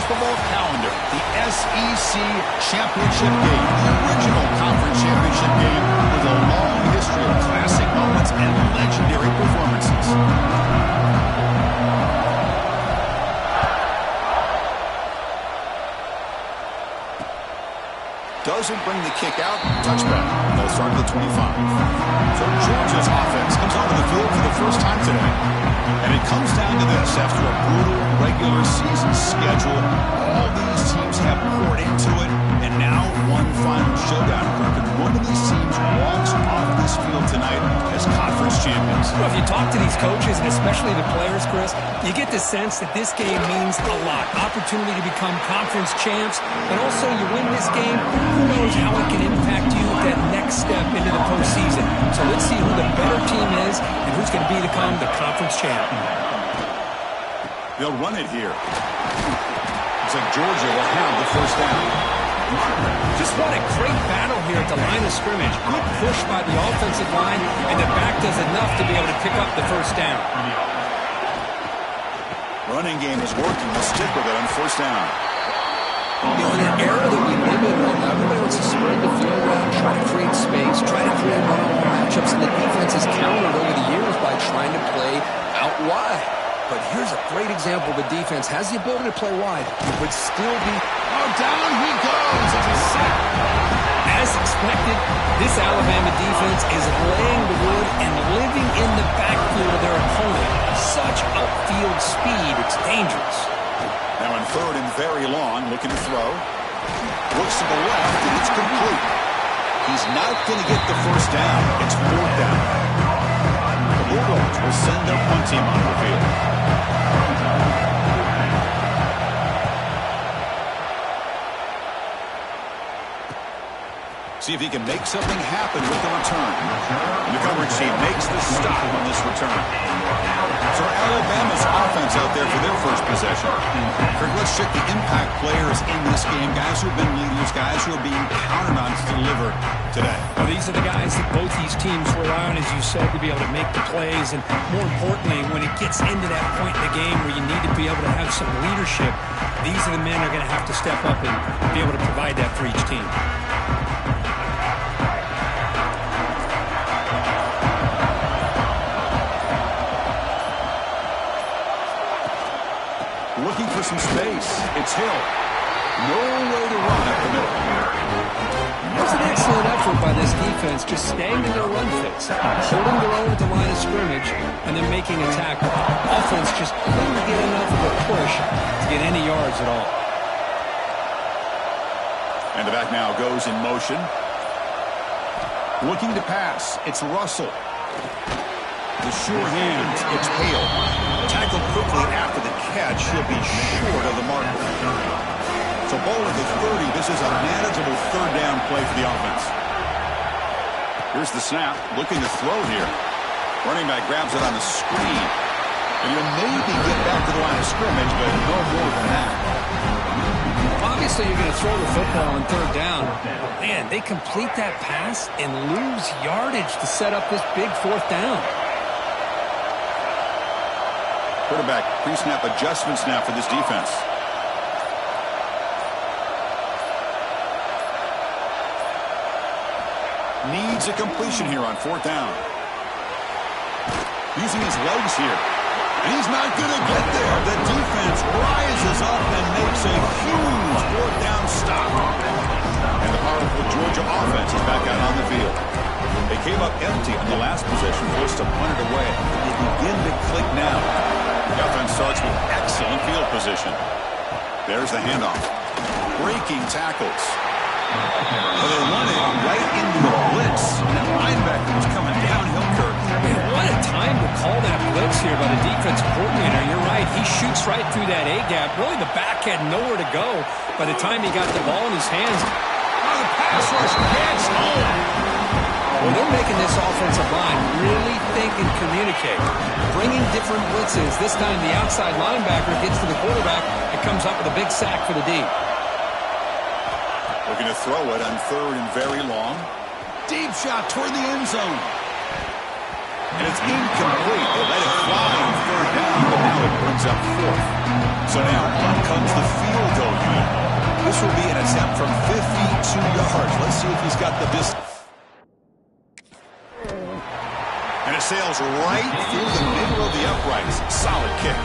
football calendar, the SEC Championship game, the original conference championship game with a long history of classic moments and legendary performances. Doesn't bring the kick out. Touchback. They'll start at the 25. So Georgia's offense comes onto the field for the first time today. And it comes down to this. After a brutal regular season schedule, all these teams have poured into it. And now one final showdown. Kirk, and one of these teams walks off this field tonight as conference champions. Well, if you talk to these coaches, and especially the players, Chris, you get the sense that this game means a lot. Opportunity to become conference champs. And also, you win this game, who knows how it can impact you at that next step into the postseason. So let's see who the better team is and who's going to become the conference champ. They'll run it here. Looks like Georgia will have the first down. Just what a great battle here at the line of scrimmage. Good push by the offensive line, and the back does enough to be able to pick up the first down. Running game is working. They'll stick with it on first down. You know, in an era that we live in right now, everybody wants to spread the field around, try to create space, try to create one-on-one matchups, and the defense has countered over the years by trying to play out wide. But here's a great example. The defense has the ability to play wide, but still be... Oh, down he goes. It's a sack. As expected, this Alabama defense is laying the wood and living in the backfield of their opponent. Such upfield speed, it's dangerous. Now in third and very long, looking to throw. Looks to the left, and it's complete. He's not going to get the first down. It's fourth down. The Bulldogs will send their punt team on the field. See if he can make something happen with the return. And the coverage team makes the stop on this return. So Alabama's offense out there for their first possession. Kirk, let's check the impact players in this game. Guys who have been leaders, guys who are being counted on to deliver today. Well, these are the guys that both these teams rely on, as you said, to be able to make the plays. And more importantly, when it gets into that point in the game where you need to be able to have some leadership, these are the men that are going to have to step up and be able to provide that for each team. Looking for some space. It's Hill. No way to run up the middle. It's an excellent effort by this defense, just staying in their run fits, holding their own at the line of scrimmage, and then making a tackle. Offense just couldn't get enough of a push to get any yards at all. And the back now goes in motion. Looking to pass. It's Russell. The sure hands. It's Hale. Tackled quickly after the catch. He'll be short of the marker. So ball at the 30. This is a manageable third down play for the offense. Here's the snap. Looking to throw here. Running back grabs it on the screen. And he'll maybe get back to the line of scrimmage, but no more than that. Obviously, you're going to throw the football on third down. Man, they complete that pass and lose yardage to set up this big fourth down. Quarterback pre-snap adjustment snap for this defense. Needs a completion here on fourth down. Using his legs here. And he's not going to get there. The defense rises up and makes a huge fourth down stop. And the powerful Georgia offense is back out on the field. They came up empty on the last possession, forced to punt it away. They begin to click now. The offense starts with excellent field position. There's the handoff. Breaking tackles. Well, they run it right into the blitz. And that linebacker was coming downhill, Kirk. Man, what a time to call that blitz here by the defensive coordinator. You're right. He shoots right through that A-gap. Really, the back had nowhere to go by the time he got the ball in his hands. Oh, the pass rush gets home. Well, they're making this offensive line really think and communicate. Bringing different blitzes. This time the outside linebacker gets to the quarterback and comes up with a big sack for the D. Looking to throw it on third and very long. Deep shot toward the end zone. And it's incomplete. They let it fly on third down, but now it brings up fourth. So now, on comes the field goal This will be an attempt from 52 yards. Let's see if he's got the distance. And it sails right through the middle of the uprights. Solid kick.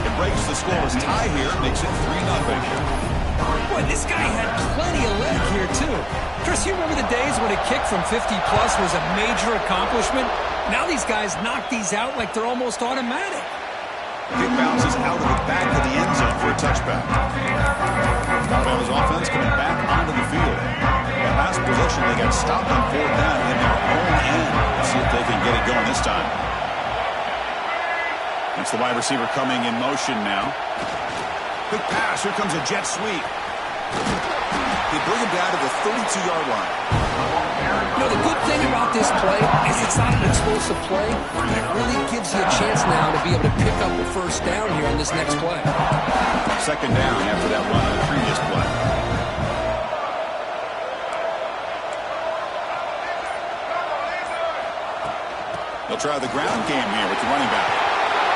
It breaks the scoreless tie here, makes it 3-0. Boy, this guy had plenty of leg here, too. Chris, you remember the days when a kick from 50-plus was a major accomplishment? Now these guys knock these out like they're almost automatic. Kick bounces out of the back of the end zone for a touchback. Alabama's offense coming back onto the field. In last possession, they got stopped on 4th down in their own end. Let's see if they can get it going this time. It's the wide receiver coming in motion now. Quick pass. Here comes a jet sweep. They bring him down to the 32-yard line. You know, the good thing about this play is it's not an explosive play. It really gives you a chance now to be able to pick up the first down here on this next play. Second down after that run on the previous play. They'll try the ground game here with the running back.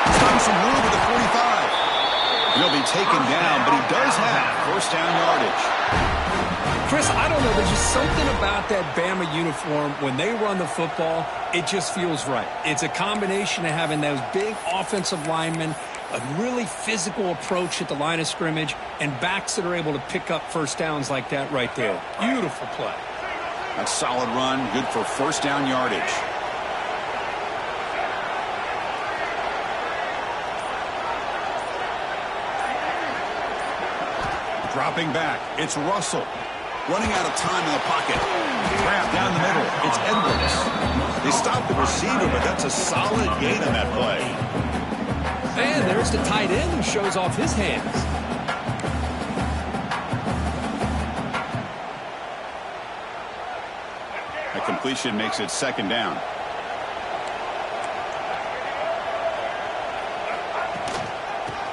He's got some room at the 45. He'll be taken down, but he does have first down yardage. Chris, I don't know. There's just something about that Bama uniform. When they run the football, it just feels right. It's a combination of having those big offensive linemen, a really physical approach at the line of scrimmage, and backs that are able to pick up first downs like that right there. Beautiful play. That's a solid run, good for first down yardage. Dropping back, it's Russell. Running out of time in the pocket. Trap down the middle, it's Edwards. They stopped the receiver, but that's a solid gain on that play. And there's the tight end who shows off his hands. A completion makes it second down.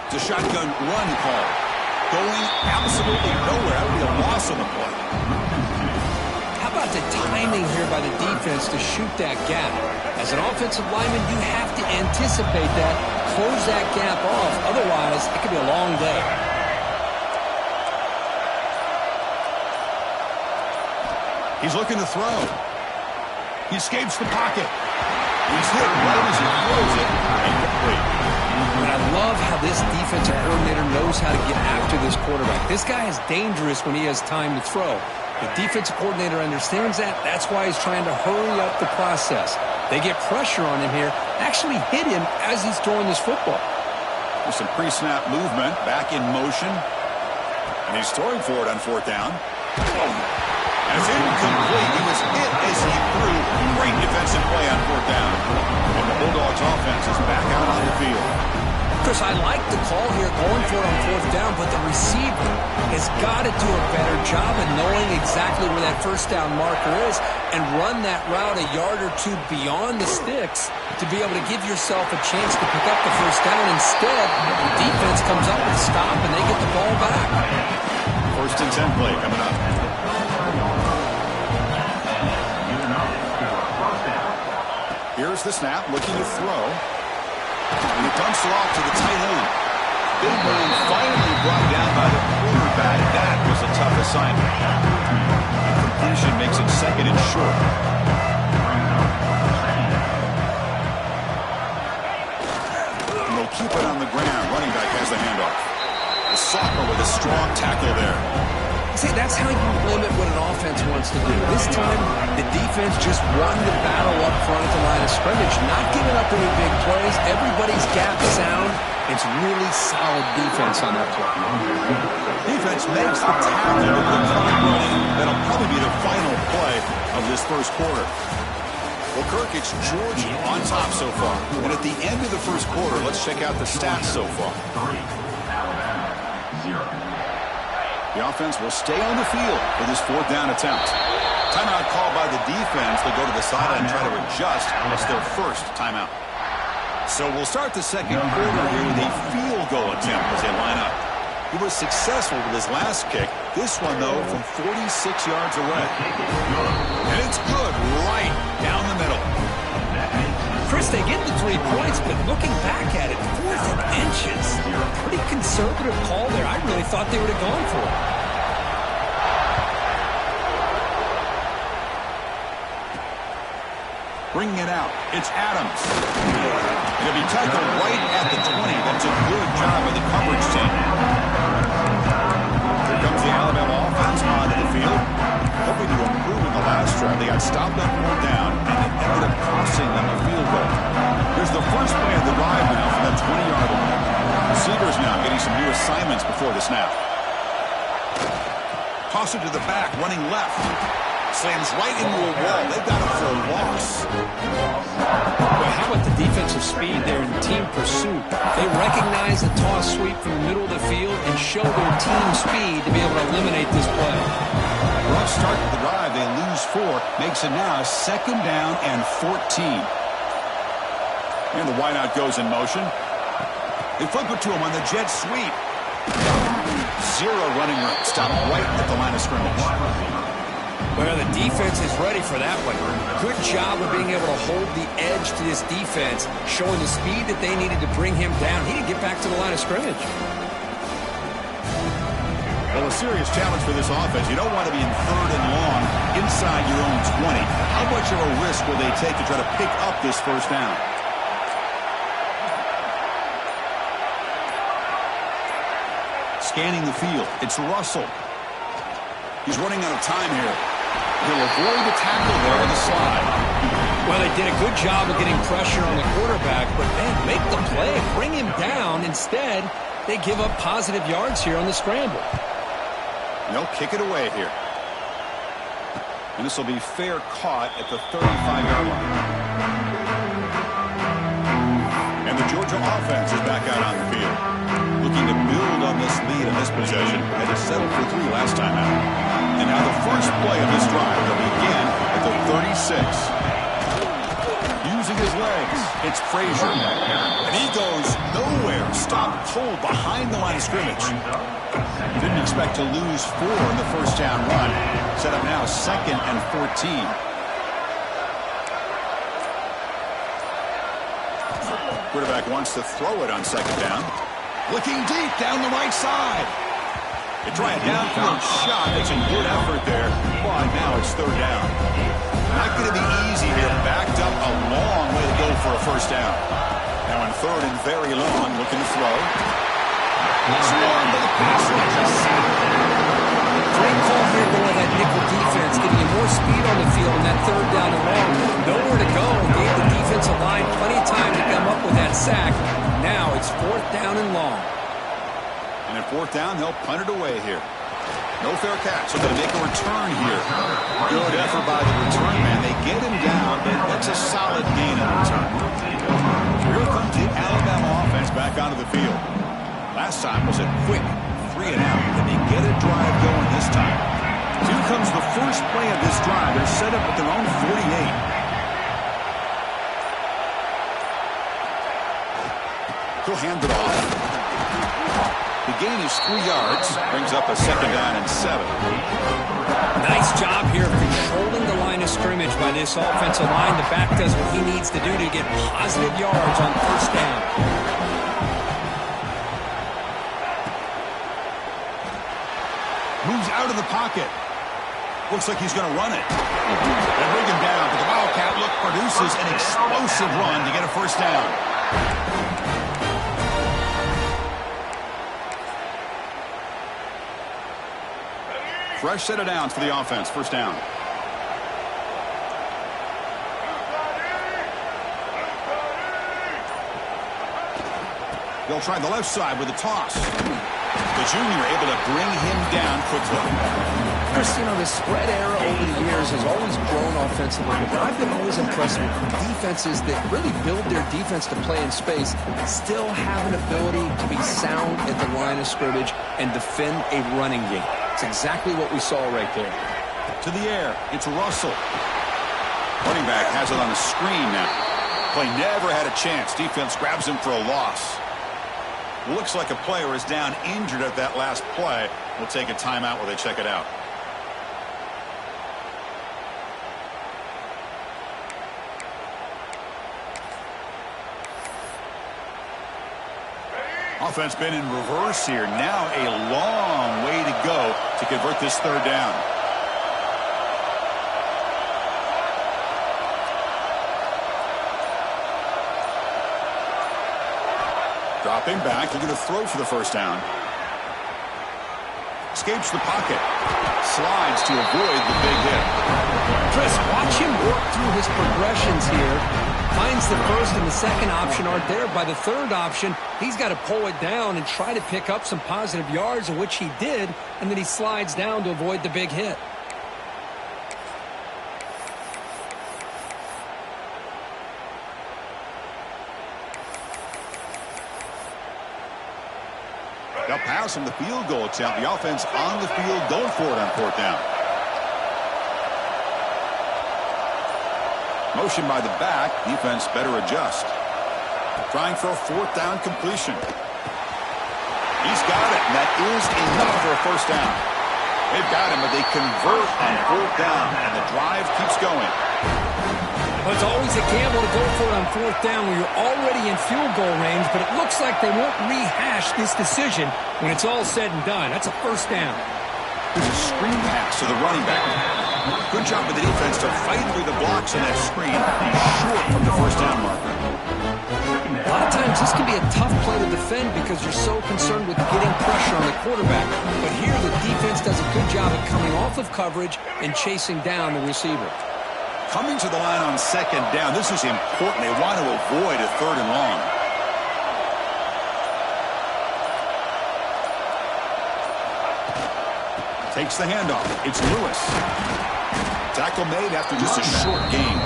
It's a shotgun run call. Going absolutely nowhere. That would be a loss on the play. How about the timing here by the defense to shoot that gap? As an offensive lineman, you have to anticipate that, close that gap off. Otherwise, it could be a long day. He's looking to throw. He escapes the pocket. He's hit right as he throws it. Incomplete. And I love how this defensive coordinator knows how to get after this quarterback. This guy is dangerous when he has time to throw. The defensive coordinator understands that. That's why he's trying to hurry up the process. They get pressure on him here, actually hit him as he's throwing this football. There's some pre-snap movement, back in motion. And he's throwing for it on 4th down. And it's incomplete. He was hit as he threw. Great defensive play on 4th down. And the Bulldogs offense is back out on the field. Chris, I like the call here, going for it on 4th down, but the receiver has got to do a better job of knowing exactly where that first down marker is and run that route a yard or two beyond the sticks to be able to give yourself a chance to pick up the first down. Instead, the defense comes up with a stop and they get the ball back. 1st and 10 play coming up. Here's the snap, looking to throw. And he dumps it off to the tight end. Big man finally brought down by the quarterback. That was a tough assignment. Completion makes it second and short. And they'll keep it on the ground. Running back has the handoff. The sophomore with a strong tackle there. See, that's how you limit what an offense wants to do. This time, the defense just won the battle up front at the line of scrimmage, not giving up any big plays. Everybody's gap sound. It's really solid defense on that play. Defense makes the tackle with the clock running. That'll probably be the final play of this first quarter. Well, Kirk, it's Georgia on top so far. And at the end of the first quarter, let's check out the stats so far. The offense will stay on the field for this 4th down attempt. Timeout called by the defense. They'll go to the sideline and try to adjust. It's their first timeout. So we'll start the second quarter here with a field goal attempt as they line up. He was successful with his last kick. This one, though, from 46 yards away. And it's good right down the middle. Chris, they get the 3 points, but looking back at it, 4th and inches. Pretty conservative call there. I really thought they would have gone for it. Bringing it out, it's Adams. It'll be tackled right at the 20. That's a good job of the coverage team. Here comes the Alabama offense onto the field. Hoping to improve in the last drive. They got stopped on 4th down, and it ended up costing them a field goal. Here's the first play of the drive now from that 20-yard line. Receivers now getting some new assignments before the snap. Toss it to the back, running left. Slams right into a wall. They've got him for a loss. Well, how about the defensive speed there in team pursuit? They recognize the toss sweep from the middle of the field and show their team speed to be able to eliminate this play. Rough start to the drive. They lose 4. Makes it now 2nd down and 14. And the wideout goes in motion. They flip it to him on the jet sweep. 0 running room. Stop right at the line of scrimmage. Well, the defense is ready for that one. Good job of being able to hold the edge to this defense, showing the speed that they needed to bring him down. He didn't get back to the line of scrimmage. Well, a serious challenge for this offense. You don't want to be in 3rd and long inside your own 20. How much of a risk will they take to try to pick up this first down? Scanning the field. It's Russell. He's running out of time here. He'll avoid the tackle there with a slide. Well, they did a good job of getting pressure on the quarterback, but man, make the play, bring him down. Instead, they give up positive yards here on the scramble. They'll kick it away here. And this will be fair caught at the 35-yard line. And the Georgia offense is back out on the field, looking to build on this lead in this possession. They just settled for 3 last time out. And now the first play of this drive will begin at the 36. Using his legs, it's Frazier. And he goes nowhere. Stop cold behind the line of scrimmage. Didn't expect to lose 4 in the first down run. Set up now 2nd and 14. Quarterback wants to throw it on 2nd down. Looking deep down the right side. They try a downfield shot. It's a good effort there, but now it's 3rd down. Not going to be easy here. Backed up a long way to go for a first down. Now in 3rd and very long, looking to throw. Swarmed by the passer. Great call here going that nickel defense, giving you more speed on the field in that 3rd down and long. Nowhere to go. Gave the defensive line plenty of time to come up with that sack. Now it's 4th down and long. And at 4th down, they'll punt it away here. No fair catch, so they make a return here. Good effort by the return man. They get him down, but that's a solid gain in return. Here comes the Alabama offense back onto the field. Last time was a quick 3 and out. Then they get a drive going this time. Here comes the first play of this drive. They're set up at their own 48. He'll hand it off. The gain is 3 yards, brings up a 2nd down and 7. Nice job here of controlling the line of scrimmage by this offensive line. The back does what he needs to do to get positive yards on 1st down. Moves out of the pocket. Looks like he's going to run it. They bring him down, but the Wildcat look produces an explosive run to get a first down. Fresh set of downs for the offense. First down. They'll try the left side with a toss. The junior able to bring him down quickly. Chris, the spread era over the years has always grown offensively, but I've been always impressed with defenses that really build their defense to play in space, still have an ability to be sound at the line of scrimmage and defend a running game. It's exactly what we saw right there. To the air, it's Russell. Running back has it on the screen now. Play never had a chance. Defense grabs him for a loss. Looks like a player is down injured at that last play. We'll take a timeout while they check it out. Offense been in reverse here. Now a long way to go to convert this 3rd down. Dropping back, they're going to throw for the first down. Escapes the pocket. Slides to avoid the big hit. Chris, watch him work through his progressions here. Finds the first and the second option aren't there. By the third option, he's got to pull it down and try to pick up some positive yards, of which he did, and then he slides down to avoid the big hit. They'll pass on the field goal attempt. The offense on the field going for it on fourth down. Motion by the back. Defense better adjust. Trying for a fourth down completion. He's got it, and that is enough for a first down. They've got him, but they convert on fourth down, and the drive keeps going. Well, it's always a gamble to go for it on fourth down when you're already in field goal range, but it looks like they won't rehash this decision when it's all said and done. That's a first down. There's a screen pass to the running back. Good job with the defense to fight through the blocks on that screen. Short from the first down marker. A lot of times this can be a tough play to defend because you're so concerned with getting pressure on the quarterback. But here the defense does a good job of coming off of coverage and chasing down the receiver. Coming to the line on second down. This is important. They want to avoid a third and long. Takes the handoff. It's Lewis. Tackle made after just a short gain.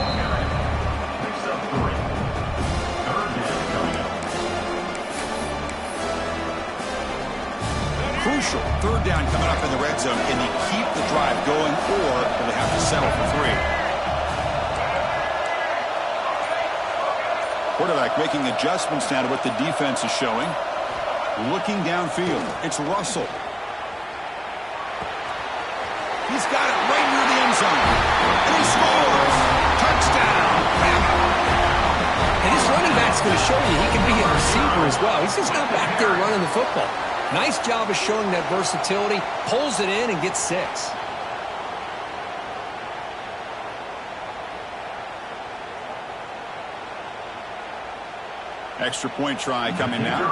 Crucial. Third down coming up in the red zone. Can they keep the drive going, or do they have to settle for three? Quarterback making adjustments now to what the defense is showing. Looking downfield. It's Russell. He's got it right near the end zone. And he scores. Touchdown. And this running back's going to show you he can be a receiver as well. He's just not back there running the football. Nice job of showing that versatility. Pulls it in and gets 6. Extra point try coming now.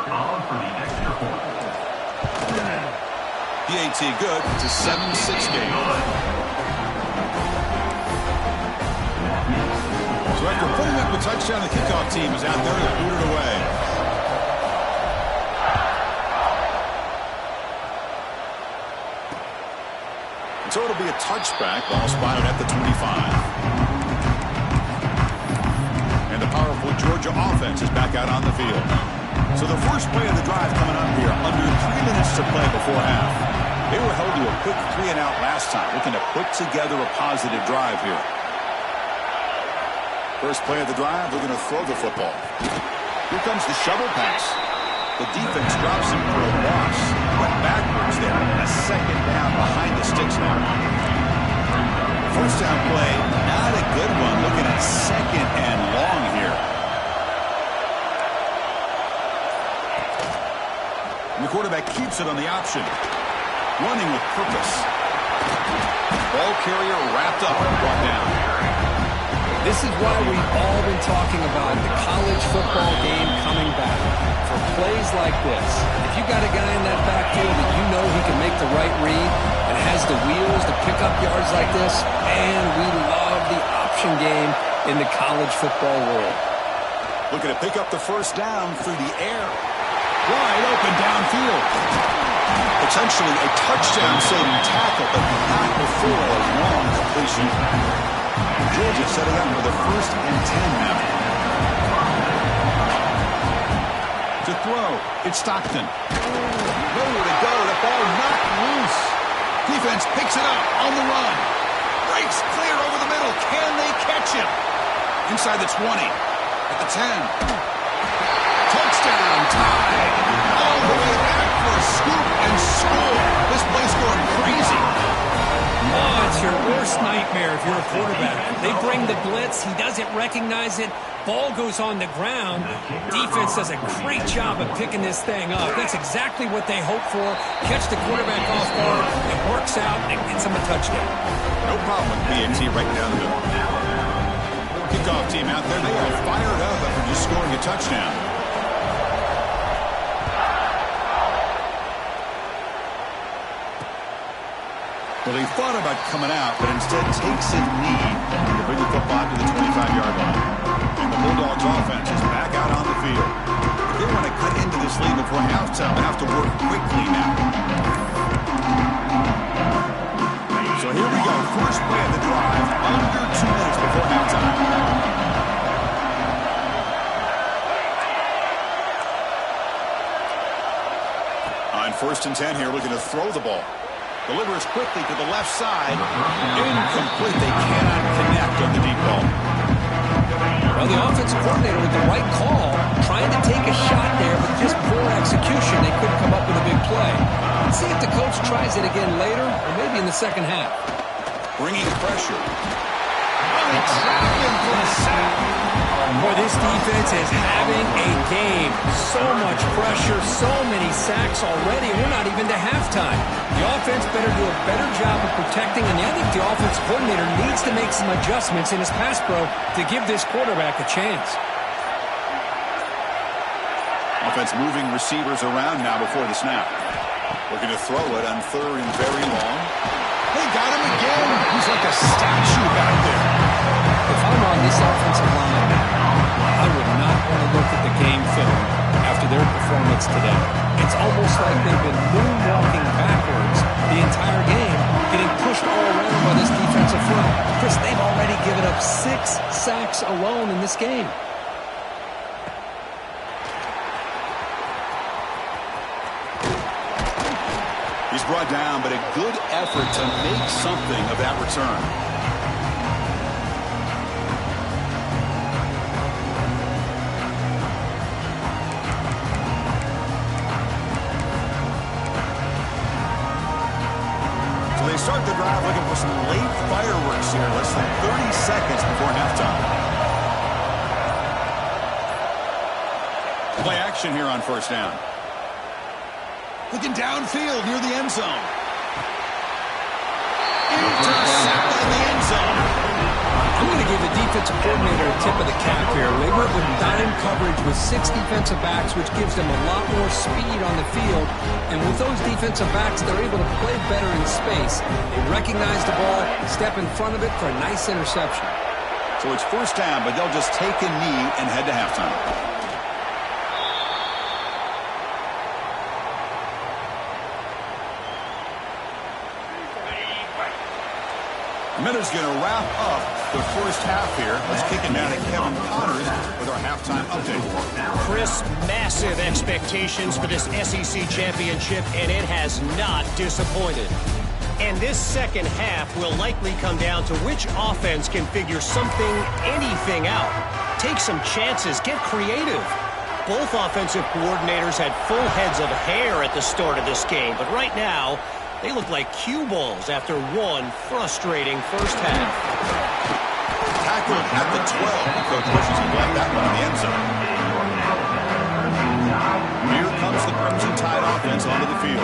PAT good. It's a 7-6 game. So after putting up a touchdown, the kickoff team is out there to boot it away. So it'll be a touchback. Ball spotted at the 25. And the powerful Georgia offense is back out on the field. So the first play of the drive coming up here, under 3 minutes to play before half. They were held to a quick 3 and out last time, looking to put together a positive drive here. First play of the drive, they're going to throw the football. Here comes the shovel pass. The defense drops him for a loss. Went backwards there. A second down behind the sticks now. First down play, not a good one. Looking at second and long here. And the quarterback keeps it on the option. Running with purpose. Ball carrier wrapped up and brought down. This is why we've all been talking about the college football game coming back. For plays like this, if you got a guy in that backfield that you know he can make the right read and has the wheels to pick up yards like this, and we love the option game in the college football world. Looking to pick up the first down through the air. Wide open downfield. Potentially a touchdown-saving tackle, but not before a long completion. Georgia setting up for the 1st and 10 now. To throw, it's Stockton. Nowhere to go, the ball knocked loose. Defense picks it up on the run. Breaks clear over the middle. Can they catch him? Inside the 20, at the 10. Touchdown, tie. All the way back for a scoop and score. This place going crazy. Oh, it's your worst nightmare if you're a quarterback. They bring the blitz. He doesn't recognize it. Ball goes on the ground. Defense does a great job of picking this thing up. That's exactly what they hope for. Catch the quarterback off guard. It works out and gets him a touchdown. No problem with PAT right down the middle. Kickoff team out there. They are fired up after just scoring a touchdown. Well, he thought about coming out, but instead takes a knee to bring the football to the 25-yard line. And the Bulldogs offense is back out on the field. If they want to cut into this lead before halftime, they have to work quickly now. So here we go. First play of the drive, under 2 minutes before halftime. On 1st and 10 here, looking to throw the ball. Delivers quickly to the left side. Incomplete. They cannot connect on the deep ball. Well, the offensive coordinator with the right call, trying to take a shot there, but just poor execution. They couldn't come up with a big play. Let's see if the coach tries it again later, or maybe in the second half. Bringing pressure. Oh, they trapped him for a sack. Boy, this defense is having a game. So much pressure, so many sacks already. We're not even to halftime. The offense better do a better job of protecting, and I think the offensive coordinator needs to make some adjustments in his pass pro to give this quarterback a chance. Offense moving receivers around now before the snap. Looking to throw it on 3rd and very long. They got him again. He's like a statue back there. If I'm on this offensive line, I would not want to look at the game film after their performance today. It's almost like they've been moonwalking backwards the entire game, getting pushed all around by this defensive front. Chris, they've already given up 6 sacks alone in this game. He's brought down, but a good effort to make something of that return. So they start the drive looking for some late fireworks here, less than 30 seconds before halftime. Play action here on 1st down. Looking downfield near the end zone. Intercepted in the end zone. I'm going to give the defensive coordinator a tip of the cap here. They went with dime coverage with 6 defensive backs, which gives them a lot more speed on the field. And with those defensive backs, they're able to play better in space. They recognize the ball, step in front of it for a nice interception. So it's 1st down, but they'll just take a knee and head to halftime. Miller's going to wrap up the 1st half here. Let's kick it down to Kevin Connors with our halftime update. Chris, massive expectations for this SEC championship, and it has not disappointed. And this second half will likely come down to which offense can figure something, anything out. Take some chances, get creative. Both offensive coordinators had full heads of hair at the start of this game, but right now, they look like cue balls after one frustrating 1st half. Tackled at the 12. Coach pushes him left that one in the end zone. Here comes the Crimson Tide offense onto the field.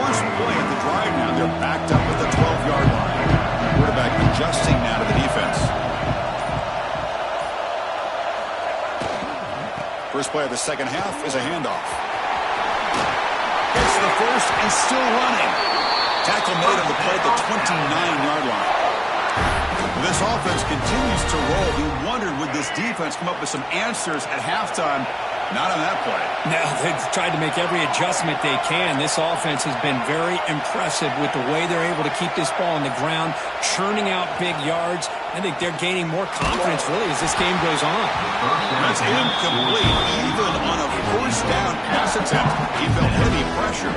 First play of the drive now. They're backed up at the 12-yard line. Quarterback adjusting now to the defense. First play of the second half is a handoff. Gets the first and still running. Tackle made on the play at the 29-yard line. This offense continues to roll. We wondered, would this defense come up with some answers at halftime? Not on that play. No, they've tried to make every adjustment they can. This offense has been very impressive with the way they're able to keep this ball on the ground, churning out big yards. I think they're gaining more confidence, really, as this game goes on. That's incomplete, even on a 1st down pass attempt. He felt heavy pressure.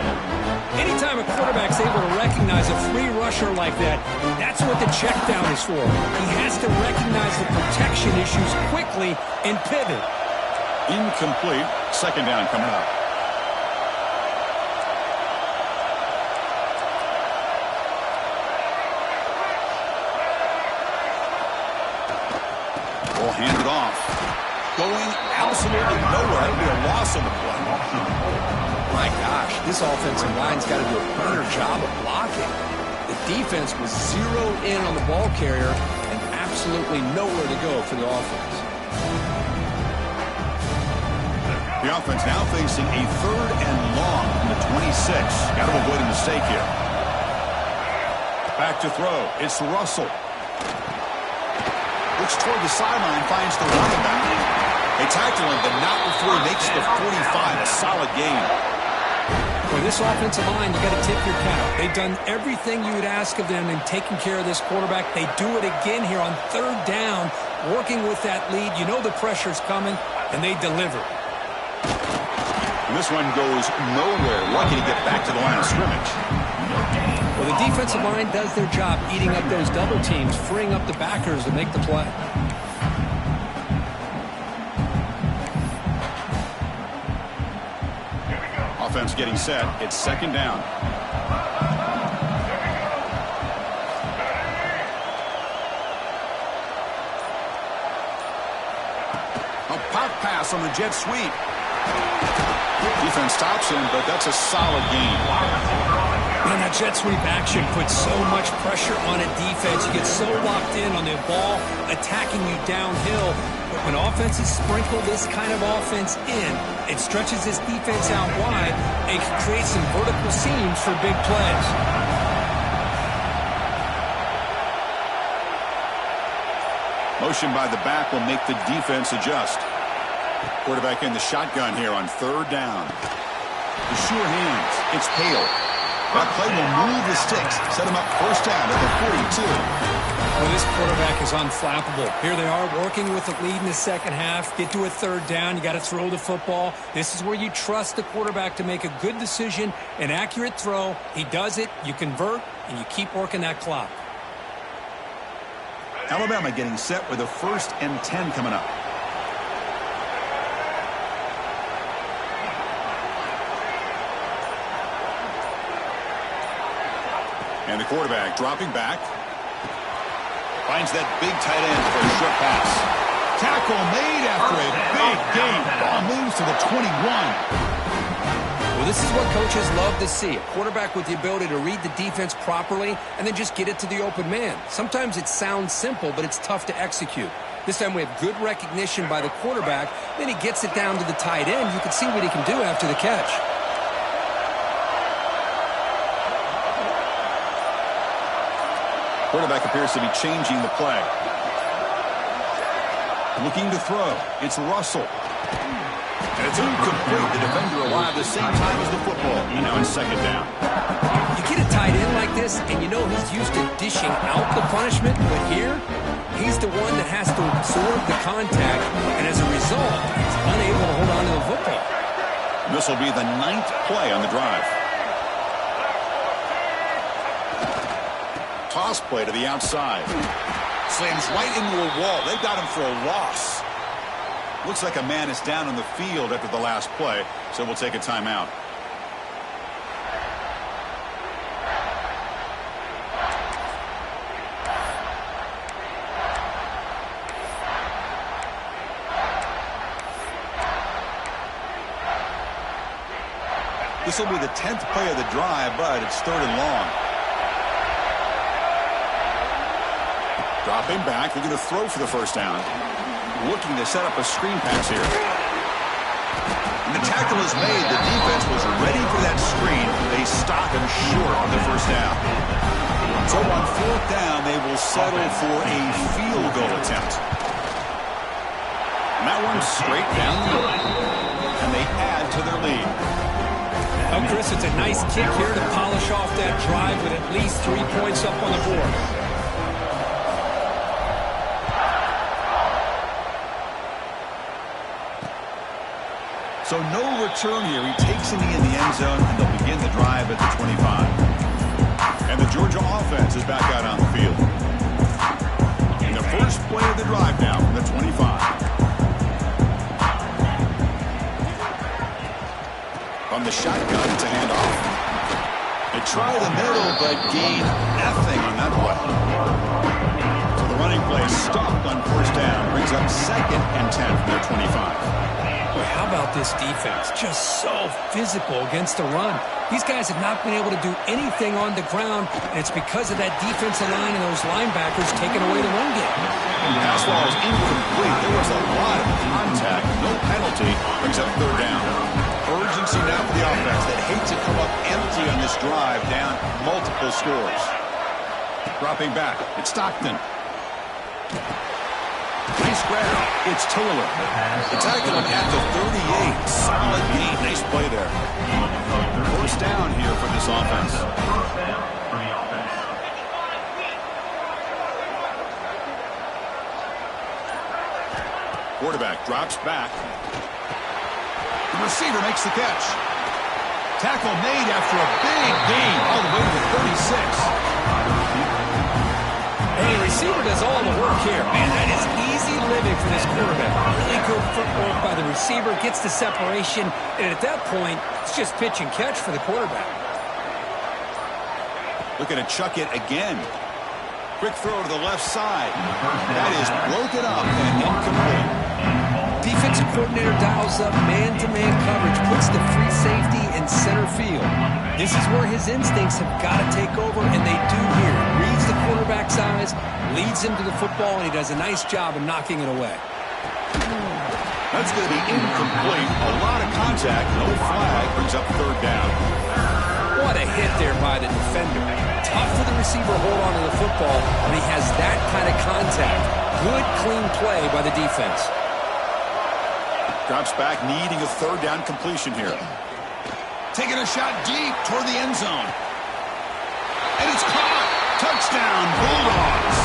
Anytime a quarterback's able to recognize a free rusher like that, that's what the check down is for. He has to recognize the protection issues quickly and pivot. Incomplete. 2nd down coming up. Ball handed off. Going absolutely nowhere. It'll be a loss on the play. My gosh, this offensive line's got to do a better job of blocking. The defense was zeroed in on the ball carrier and absolutely nowhere to go for the offense. The offense now facing a 3rd and long from the 26. Got to avoid a mistake here. Back to throw. It's Russell. Looks toward the sideline, finds the running back. They tackle him, but not before he makes the 45. A solid game. For this offensive line, you got to tip your cap. They've done everything you would ask of them in taking care of this quarterback. They do it again here on 3rd down, working with that lead. You know the pressure's coming, and they deliver. And this one goes nowhere. Lucky to get back to the line of scrimmage. Well, the defensive line does their job eating up those double teams, freeing up the backers to make the play. Offense getting set. It's 2nd down. A pop pass on the jet sweep. Defense stops him, but that's a solid gain. And that jet sweep action puts so much pressure on a defense. You get so locked in on the ball attacking you downhill. But when offenses sprinkle this kind of offense in, it stretches this defense out wide and creates some vertical seams for big plays. Motion by the back will make the defense adjust. Quarterback in the shotgun here on 3rd down. The sure hands. It's Hale. That play will move the sticks. Set him up 1st down at the 42. Well, this quarterback is unflappable. Here they are working with the lead in the 2nd half. Get to a 3rd down. You got to throw the football. This is where you trust the quarterback to make a good decision, an accurate throw. He does it. You convert, and you keep working that clock. Alabama getting set with a 1st and 10 coming up. And the quarterback dropping back. Finds that big tight end for a short pass. Tackle made after a big gain. Ball moves to the 21. Well, this is what coaches love to see. A quarterback with the ability to read the defense properly and then just get it to the open man. Sometimes it sounds simple, but it's tough to execute. This time we have good recognition by the quarterback. Then he gets it down to the tight end. You can see what he can do after the catch. Quarterback appears to be changing the play. Looking to throw. It's Russell. And it's incomplete. The defender alive the same time as the football. And now it's 2nd down. You get a tight end like this, and you know he's used to dishing out the punishment. But here, he's the one that has to absorb the contact. And as a result, he's unable to hold on to the football. This will be the 9th play on the drive. Toss play to the outside. Slams right into a wall. They got him for a loss. Looks like a man is down on the field after the last play, so we'll take a timeout. This will be the 10th play of the drive, but it's 3rd and long. Dropping back, looking to throw for the 1st down. Looking to set up a screen pass here. And the tackle is made. The defense was ready for that screen. They stop him short on the 1st down. So on 4th down, they will settle for a field goal attempt. And that one's straight down the middle. And they add to their lead. Oh, Chris, it's a nice kick here to polish off that drive with at least 3 points up on the board. So no return here. He takes it in the end zone, and they'll begin the drive at the 25. And the Georgia offense is back out on the field. In the first play of the drive now from the 25. From the shotgun, it's a handoff. They try the middle, but gain nothing on that play. So the running play stopped on 1st down. Brings up 2nd and 10 from their 25. Boy, how about this defense? Just so physical against the run. These guys have not been able to do anything on the ground, and it's because of that defensive line and those linebackers taking away the run game. And the pass ball is incomplete. There was a lot of contact. No penalty. Brings up 3rd down. this drive down multiple scores. Dropping back. It's Stockton. Nice grab. It's Taylor. The tackle at the 38. Solid gain. Nice play there. First down here for this offense. Quarterback drops back. The receiver makes the catch. Tackle made after a big gain all the way to the 36. Hey, receiver does all the work here. Man, that is easy living for this quarterback. Really good footwork by the receiver, gets the separation, and at that point, it's just pitch and catch for the quarterback. Looking to chuck it again. Quick throw to the left side. That is broken up and incomplete. Defensive coordinator dials up man-to-man coverage, puts the free safety in center field. This is where his instincts have got to take over, and they do here. Reads the quarterback's eyes, leads him to the football, and he does a nice job of knocking it away. That's going to be incomplete. A lot of contact. No flag. Brings up third down. What a hit there by the defender. Tough for the receiver to hold on to the football when he has that kind of contact. Good, clean play by the defense. Drops back, needing a third down completion here. Taking a shot deep toward the end zone. And it's caught. Touchdown, Bulldogs.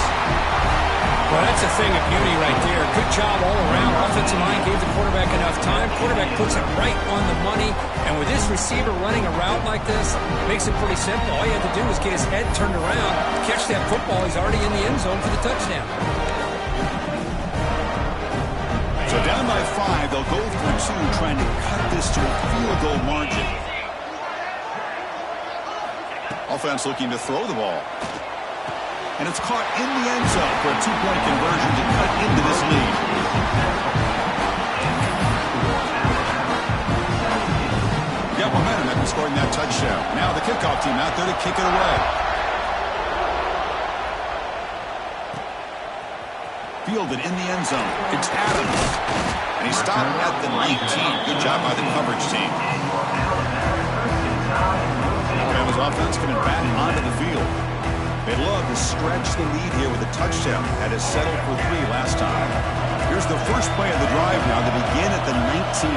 Well, that's a thing of beauty right there. Good job all around. Offensive line gave the quarterback enough time. Quarterback puts it right on the money. And with this receiver running a route like this, makes it pretty simple. All you have to do is get his head turned around, catch that football. He's already in the end zone for the touchdown. So down by 5, they'll go for 2, trying to cut this to a field goal margin. Offense looking to throw the ball. And it's caught in the end zone for a 2-point conversion to cut into this lead. Got momentum after scoring that touchdown. Now the kickoff team out there to kick it away. Fielded in the end zone. It's Adams. And he stopped at the 19. Good job by the coverage team. Alabama's offense coming back onto the field. They love to stretch the lead here with a touchdown. Had it settled for 3 last time. Here's the first play of the drive now. They begin at the 19.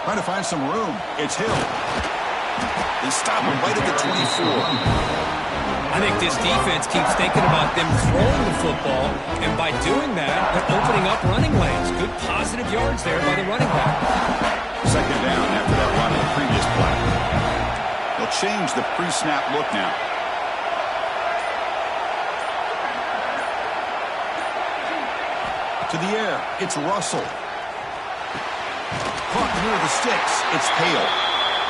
Trying to find some room. It's Hill. They stop him right at the 24. I think this defense keeps thinking about them throwing the football, and by doing that, they're opening up running lanes. Good positive yards there by the running back. Second down after that run in the previous play. They'll change the pre-snap look now. To the air, it's Russell. Caught near the sticks, it's Hale.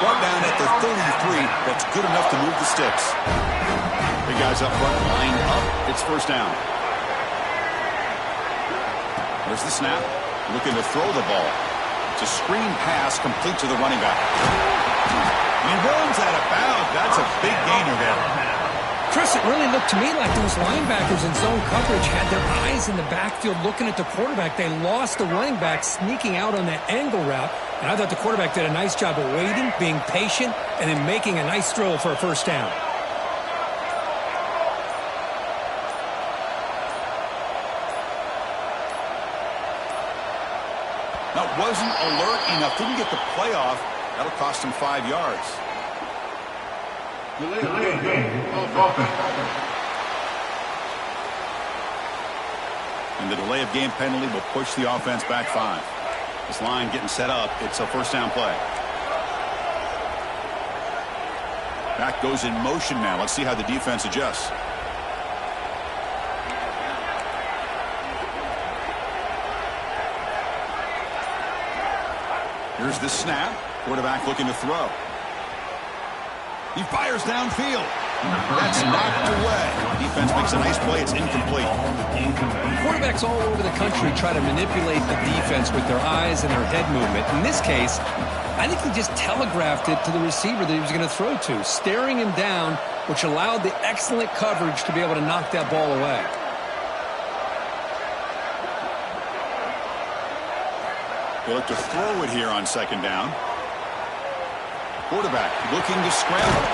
Brought down at the 33, that's good enough to move the sticks. Big guys up front, lined up, it's first down. There's the snap, looking to throw the ball. It's a screen pass complete to the running back. He runs out of bounds. That's a big gainer there. Chris, it really looked to me like those linebackers in zone coverage had their eyes in the backfield looking at the quarterback. They lost the running back sneaking out on that angle route. And I thought the quarterback did a nice job of waiting, being patient, and then making a nice throw for a first down. That wasn't alert enough. Didn't get the play off. That'll cost him 5 yards. And the delay of game penalty will push the offense back 5. This line getting set up. It's a first down play. Back goes in motion now. Let's see how the defense adjusts. Here's the snap. Quarterback looking to throw. He fires downfield. That's knocked away. Defense makes a nice play. It's incomplete. Quarterbacks all over the country try to manipulate the defense with their eyes and their head movement. In this case, I think he just telegraphed it to the receiver that he was going to throw to, staring him down, which allowed the excellent coverage to be able to knock that ball away. They look to throw it here on second down. Quarterback looking to scramble.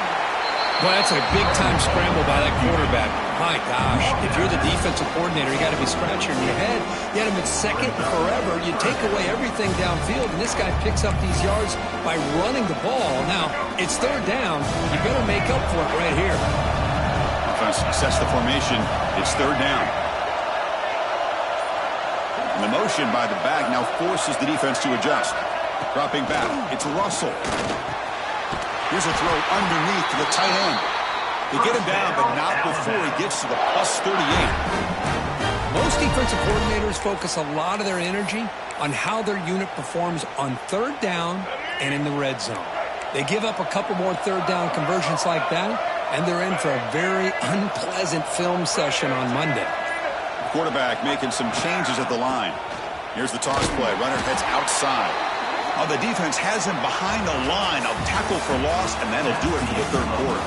Well, that's a big-time scramble by that quarterback. My gosh, if you're the defensive coordinator, you got to be scratching your head. You had him at second forever. You take away everything downfield, and this guy picks up these yards by running the ball. Now, it's third down. You better make up for it right here. Offense sets the formation. It's third down. And the motion by the back now forces the defense to adjust. Dropping back, it's Russell. Here's a throw underneath to the tight end. They get him down, but not before he gets to the plus 38. Most defensive coordinators focus a lot of their energy on how their unit performs on third down and in the red zone. They give up a couple more third down conversions like that, and they're in for a very unpleasant film session on Monday. Quarterback making some changes at the line. Here's the toss play. Runner heads outside. Oh, the defense has him behind the line of tackle for loss, and that'll do it for the third quarter.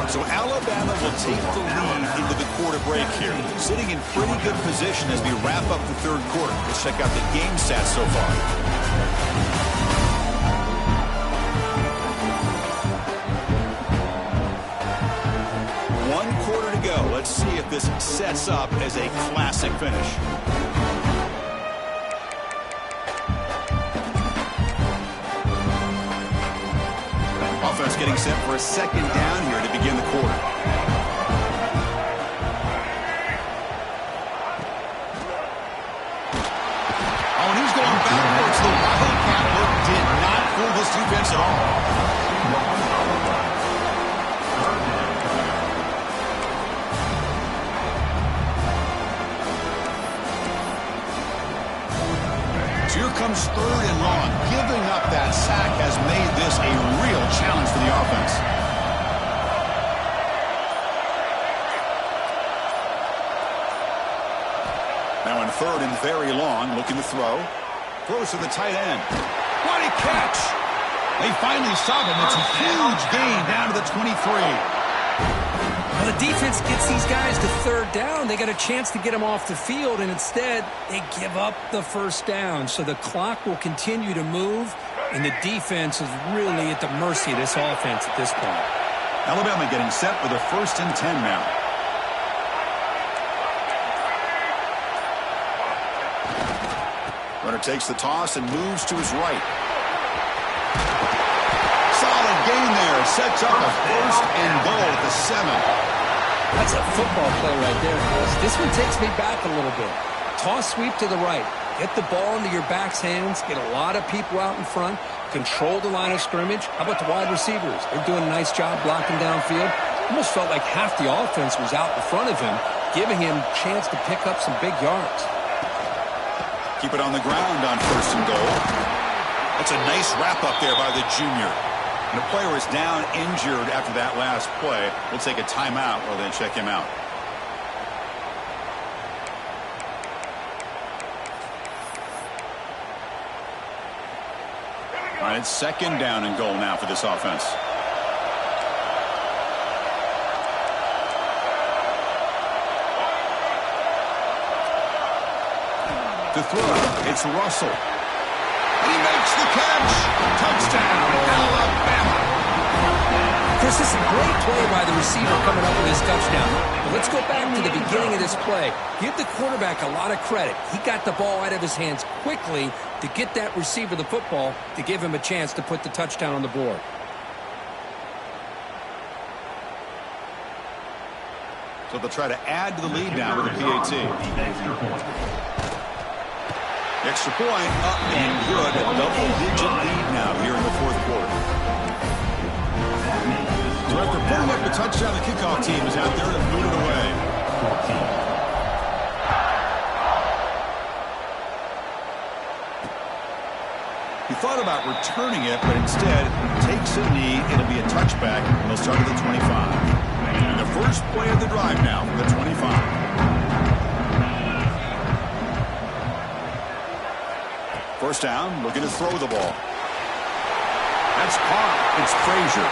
So Alabama will take the lead into the quarter break here, sitting in pretty good position as we wrap up the third quarter. Let's check out the game stats so far. One quarter to go. Let's see if this sets up as a classic finish. Offense getting set for a second down here to begin the quarter. Oh, and he's going backwards. The wildcat look did not fool this defense at all. Here comes third and long. Giving up that sack has made this a real challenge for the offense. Now in third and very long, looking to throw. Throws to the tight end. What a catch! They finally stop him. It's a huge gain down to the 23. Well, the defense gets these guys to third down. They got a chance to get them off the field, and instead they give up the first down. So the clock will continue to move, and the defense is really at the mercy of this offense at this point. Alabama getting set for the 1st and 10 now. Runner takes the toss and moves to his right. Solid gain there. Sets up a 1st and goal at the 7. That's a football play right there, Chris. This one takes me back a little bit. Toss sweep to the right. Get the ball into your back's hands. Get a lot of people out in front. Control the line of scrimmage. How about the wide receivers? They're doing a nice job blocking downfield. Almost felt like half the offense was out in front of him, giving him a chance to pick up some big yards. Keep it on the ground on 1st and goal. That's a nice wrap up there by the junior. And the player is down injured after that last play. We'll take a timeout or then check him out. All right, it's 2nd down and goal now for this offense. To throw, it's Russell. And he makes the catch. Touchdown, Alabama. Chris, this is a great play by the receiver coming up with his touchdown. But let's go back to the beginning of this play. Give the quarterback a lot of credit. He got the ball out of his hands quickly to get that receiver the football to give him a chance to put the touchdown on the board. So they'll try to add to the lead now with a PAT. Extra point up and good. A double-digit lead now here in the 4th quarter. So after putting up the touchdown, the kickoff team is out there to boot it away. He thought about returning it, but instead takes a knee. It'll be a touchback, and they'll start at the 25. And the first play of the drive now from the 25. First down, looking to throw the ball. That's caught. It's Frazier.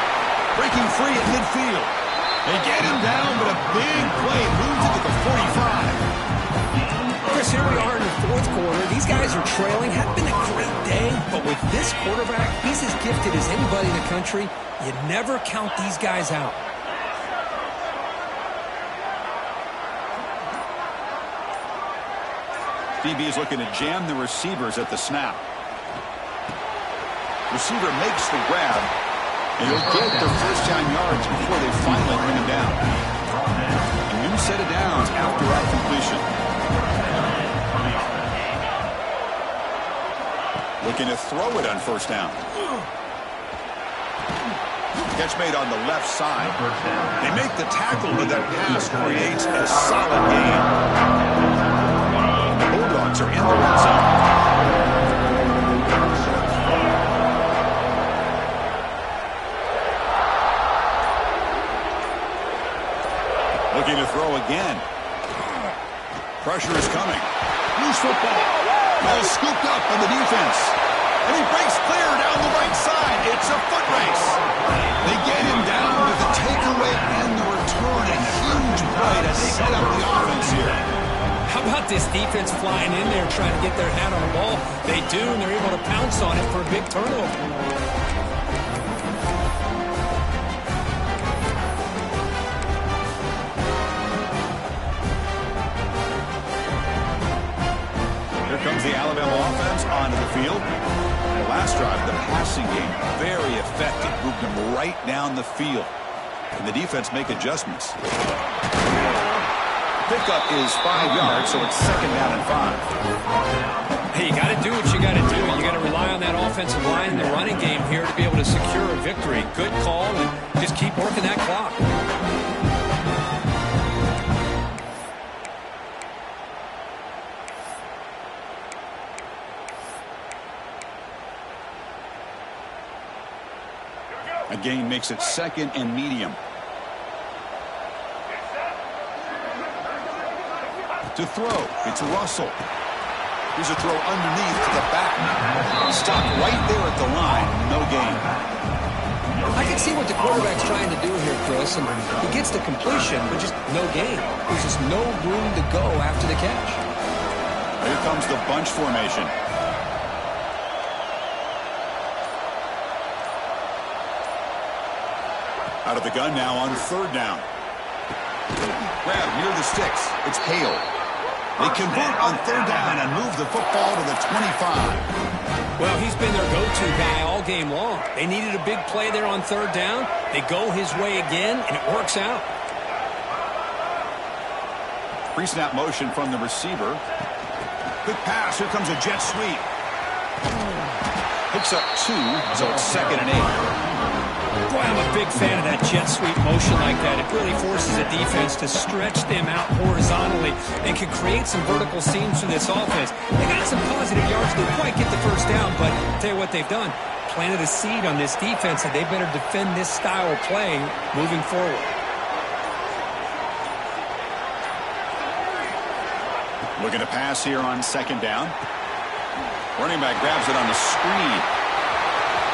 Breaking free at midfield. They get him down, but a big play moves it to the 45. Chris, here we are in the 4th quarter. These guys are trailing. Hadn't been a great day, but with this quarterback, he's as gifted as anybody in the country. You never count these guys out. DB is looking to jam the receivers at the snap. Receiver makes the grab, and he'll get the first down yards before they finally bring him down. A new set of downs after that completion. Looking to throw it on first down. Catch made on the left side. They make the tackle, but that pass creates a solid gain. The Bulldogs are in the red zone. Looking to throw again. Pressure is coming. Loose football. Ball scooped up on the defense. And he breaks clear down the right side. It's a foot race. They get him down with the takeaway and the return. A huge play to set up the offense here. How about this defense flying in there trying to get their hat on the ball? They do, and they're able to pounce on it for a big turnover. Here comes the Alabama offense onto the field. The last drive, the passing game, very effective. Moved them right down the field. And the defense make adjustments. Pickup is 5 yards, so it's second down and 5. Hey, you got to do what you got to do. You got to rely on that offensive line in the running game here to be able to secure a victory. Good call, and just keep working that clock. A gain makes it second and medium. To throw, it's Russell. Here's a throw underneath to the back. Stopped right there at the line. No gain. I can see what the quarterback's trying to do here, Chris, and he gets the completion, but just no gain. There's just no room to go after the catch. Here comes the bunch formation. Out of the gun now on third down. Grab near the sticks. It's Hale. They convert on third down and move the football to the 25. Well, he's been their go-to guy all game long. They needed a big play there on third down. They go his way again, and it works out. Pre-snap motion from the receiver. Quick pass. Here comes a jet sweep. Picks up 2, so it's second and 8. Boy, I'm a big fan of that jet sweep motion like that. It really forces a defense to stretch them out horizontally and can create some vertical seams for this offense. They got some positive yards. They didn't quite get the first down, but I'll tell you what they've done. Planted a seed on this defense that they better defend this style of play moving forward. Looking to pass here on second down. Running back grabs it on the screen.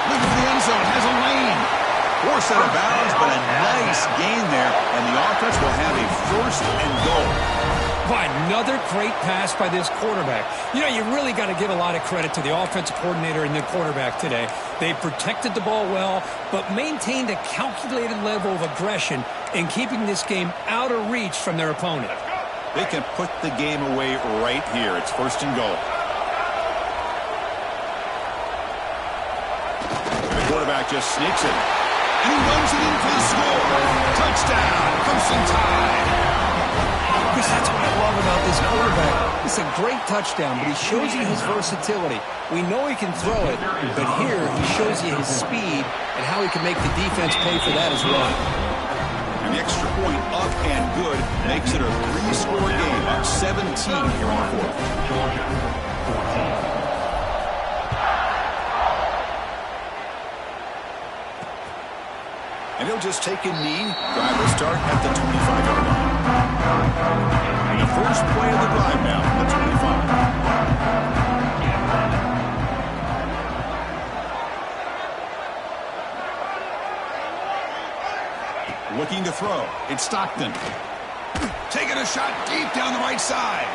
Looking for the end zone. Has a lane. Forced out of bounds, but a nice gain there, and the offense will have a first and goal. Boy, another great pass by this quarterback. You know, you really got to give a lot of credit to the offensive coordinator and the quarterback today. They protected the ball well, but maintained a calculated level of aggression in keeping this game out of reach from their opponent. They can put the game away right here. It's first and goal. The quarterback just sneaks it. And he runs it in for the score. Touchdown. Crimson Tide. Because that's what I love about this quarterback. It's a great touchdown, but he shows you his versatility. We know he can throw it, but here he shows you his speed and how he can make the defense pay for that as well. And the extra point up and good makes it a 3-score game. Up 17 here in the fourth. And he'll just take a knee. Drive will start at the 25-yard line. And the first play of the drive now, the 25. Looking to throw. It's Stockton. Taking a shot deep down the right side.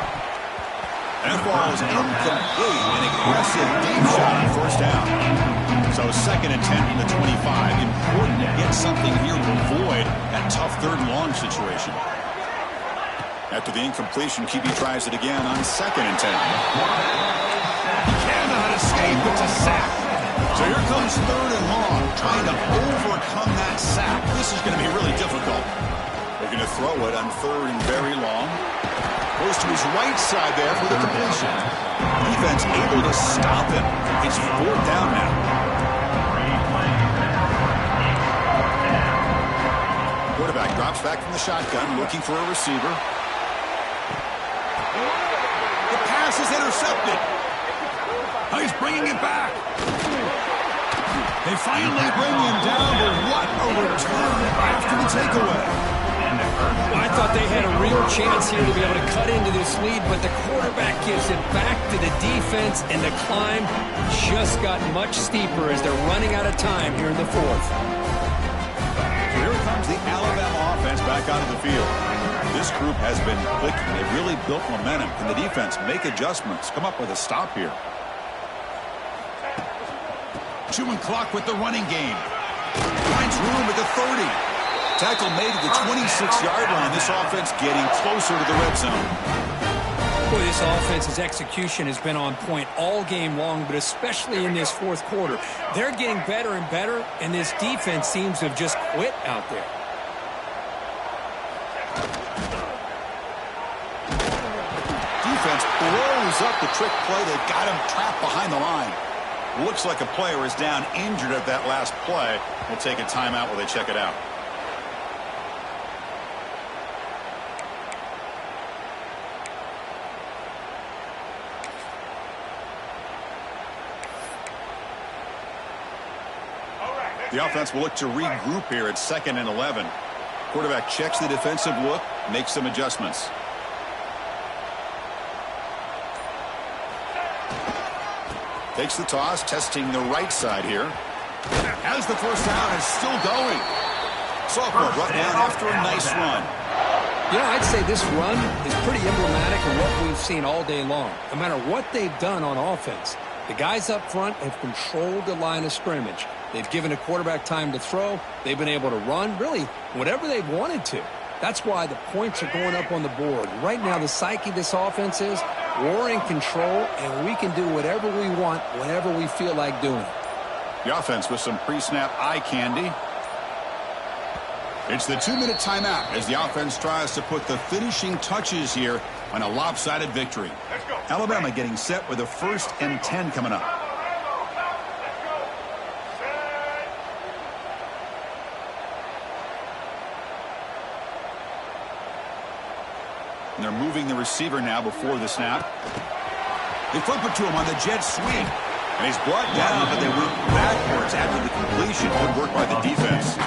That ball is incomplete. An aggressive deep shot on first down. So 2nd and 10 from the 25. Important to get something here to avoid that tough 3rd and long situation. After the incompletion, QB tries it again on 2nd and 10. Cannot escape. It's a sack. So here comes 3rd and long, trying to overcome that sack. This is going to be really difficult. They're going to throw it on 3rd and very long. Goes to his right side there for the completion. Defense able to stop him. It's 4th down now. Quarterback drops back from the shotgun, looking for a receiver. The pass is intercepted. Oh, he's bringing it back. They finally bring him down, but what a return after the takeaway. Well, I thought they had a real chance here to be able to cut into this lead, but the quarterback gives it back to the defense, and the climb just got much steeper as they're running out of time here in the 4th. So here comes the Alabama offense back out of the field. This group has been clicking. They've really built momentum. Can the defense make adjustments? Come up with a stop here. Chewing clock with the running game. Finds room at the 30. Tackle made at the 26-yard line. This offense getting closer to the red zone. Boy, this offense's execution has been on point all game long, but especially in this 4th quarter. They're getting better and better, and this defense seems to have just quit out there. Defense blows up the trick play. They've got him trapped behind the line. Looks like a player is down injured at that last play. We'll take a timeout while they check it out. The offense will look to regroup here at 2nd and 11. Quarterback checks the defensive look, makes some adjustments. Takes the toss, testing the right side here. Has the first down and still going. Sophomore brought down after a nice run. You know, I'd say this run is pretty emblematic of what we've seen all day long. No matter what they've done on offense, the guys up front have controlled the line of scrimmage. They've given a quarterback time to throw. They've been able to run, really, whatever they've wanted to. That's why the points are going up on the board. Right now, the psyche of this offense is we're in control, and we can do whatever we want whenever we feel like doing it. The offense with some pre-snap eye candy. It's the 2-minute timeout as the offense tries to put the finishing touches here on a lopsided victory. Alabama getting set with a 1st and 10 coming up. And they're moving the receiver now before the snap. They flip it to him on the jet sweep. And he's brought down, but they went backwards after the completion. Good work by the defense.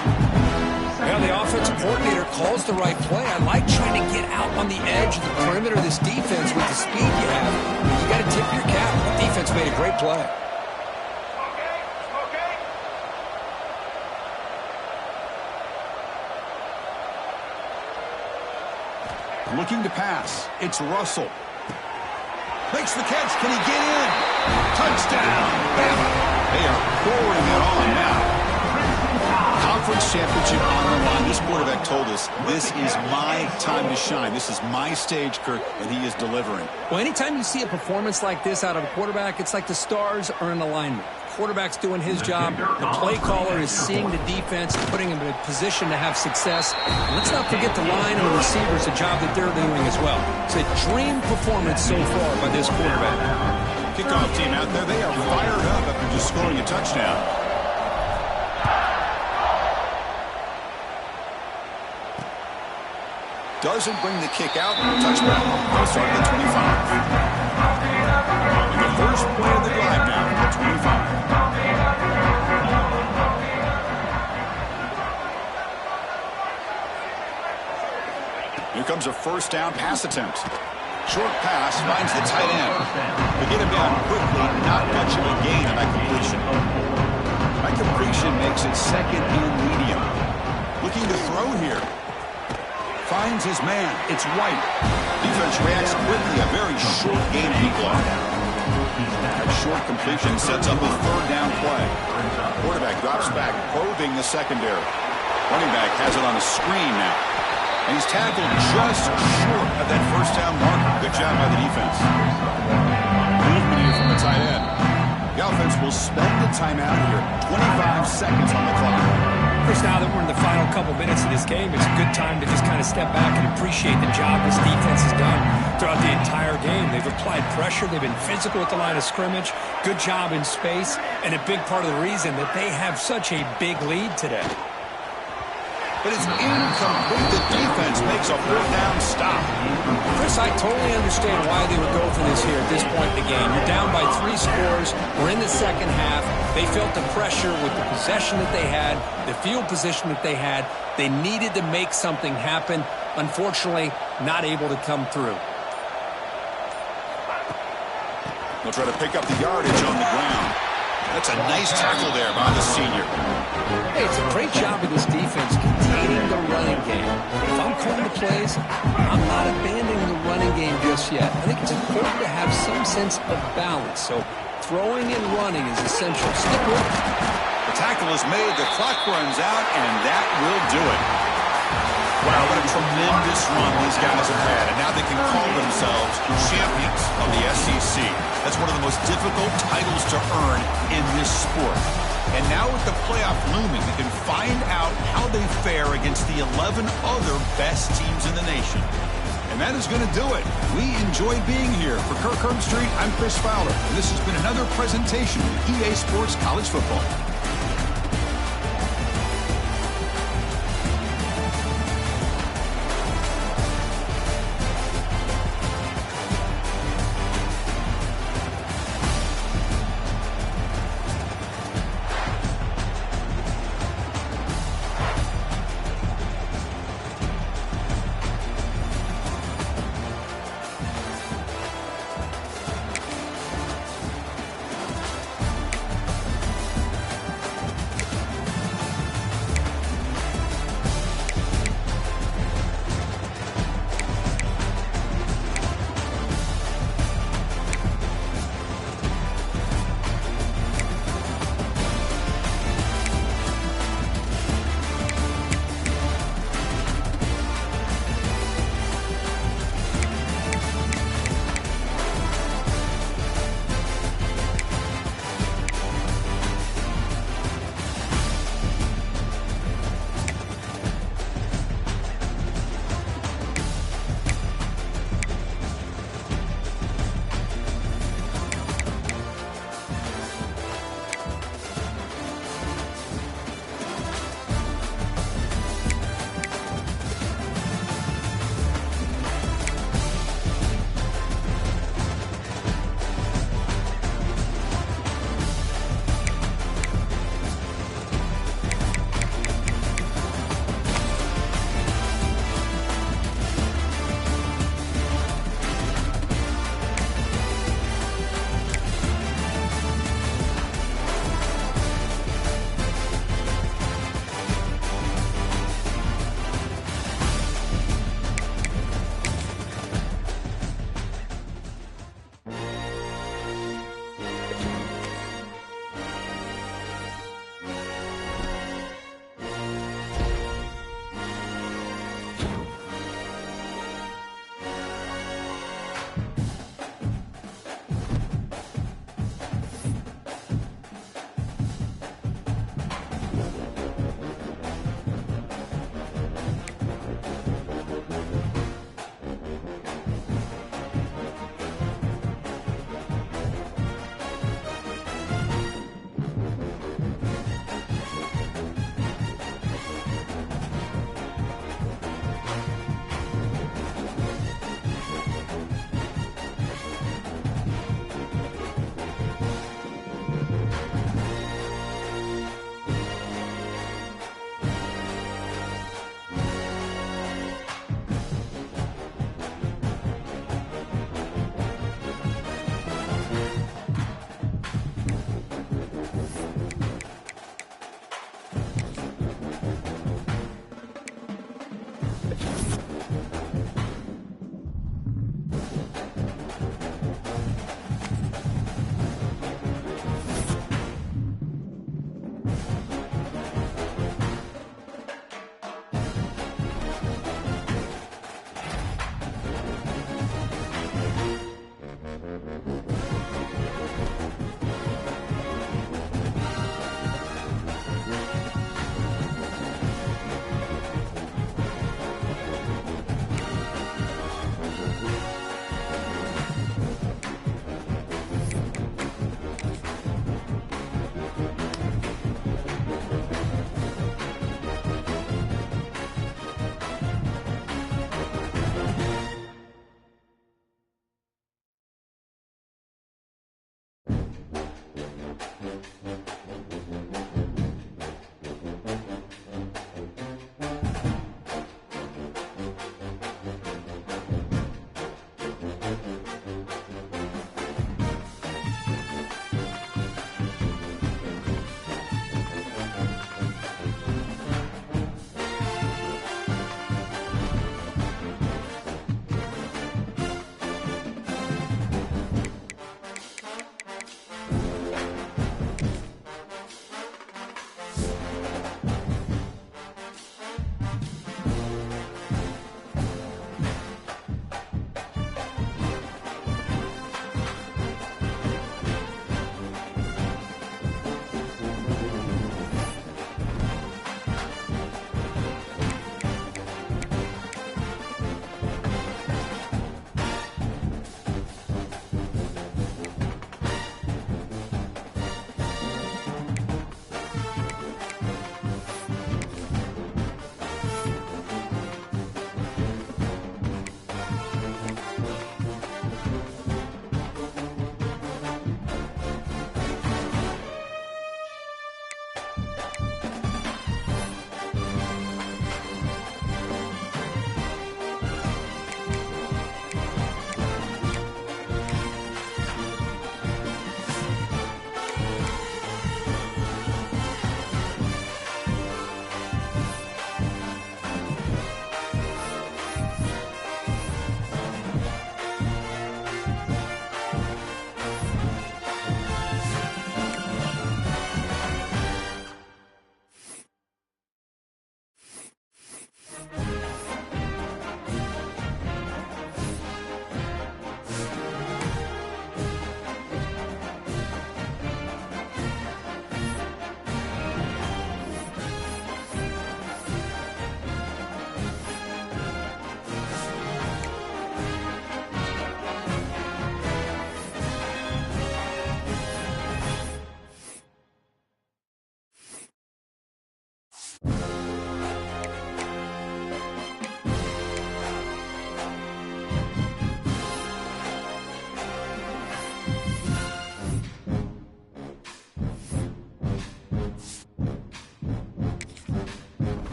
Yeah, the offensive coordinator calls the right play. I like trying to get out on the edge of the perimeter of this defense with the speed you have. You got to tip your cap. The defense made a great play. Looking to pass. It's Russell. Makes the catch. Can he get in? Touchdown, Bama. They are pouring it on now. Conference championship on the line. This quarterback told us, this is my time to shine. This is my stage, Kirk, and he is delivering. Well, anytime you see a performance like this out of a quarterback, it's like the stars are in alignment. Quarterback's doing his job. The play caller is seeing the defense, putting him in a position to have success. And let's not forget the line and the receivers, the job that they're doing as well. It's a dream performance so far by this quarterback. Kickoff team out there, they are fired up after just scoring a touchdown. Doesn't bring the kick out. Touchback. They'll start at the 25. And the first play of the drive now at the 25. Here comes a first down pass attempt. Short pass finds the tight end. They get him down quickly. Not much of a gain on that completion. That completion makes it 2nd and medium. Looking to throw here. Finds his man. It's White. Defense reacts quickly. A very short gain of short completion sets up a third down play. Quarterback drops back, probing the secondary. Running back has it on a screen now. And he's tackled just short of that first down marker. Good job by the defense. Movement here from the tight end. The offense will spend the timeout here. 25 seconds on the clock. Chris, now that we're in the final couple minutes of this game, it's a good time to just kind of step back and appreciate the job this defense has done throughout the entire game. They've applied pressure. They've been physical at the line of scrimmage. Good job in space. And a big part of the reason that they have such a big lead today. But it's incomplete. The defense makes a fourth down stop. Chris, I totally understand why they would go for this here at this point in the game. You're down by 3 scores. We're in the second half. They felt the pressure with the possession that they had, the field position that they had. They needed to make something happen. Unfortunately, not able to come through. They'll try to pick up the yardage on the ground. That's a nice tackle there by the senior. Hey, it's a great job of this defense containing the running game. If I'm calling the plays, I'm not abandoning the running game just yet. I think it's important to have some sense of balance. So throwing and running is essential. Stick with it. The tackle is made, the clock runs out, and that will do it. Wow, what a tremendous run these guys have had, and now they can call themselves champions of the SEC. That's one of the most difficult titles to earn in this sport. And now with the playoff looming, they can find out how they fare against the 11 other best teams in the nation. And that is going to do it. We enjoy being here. For Kirk Herbstreit, I'm Chris Fowler, and this has been another presentation of EA Sports College Football.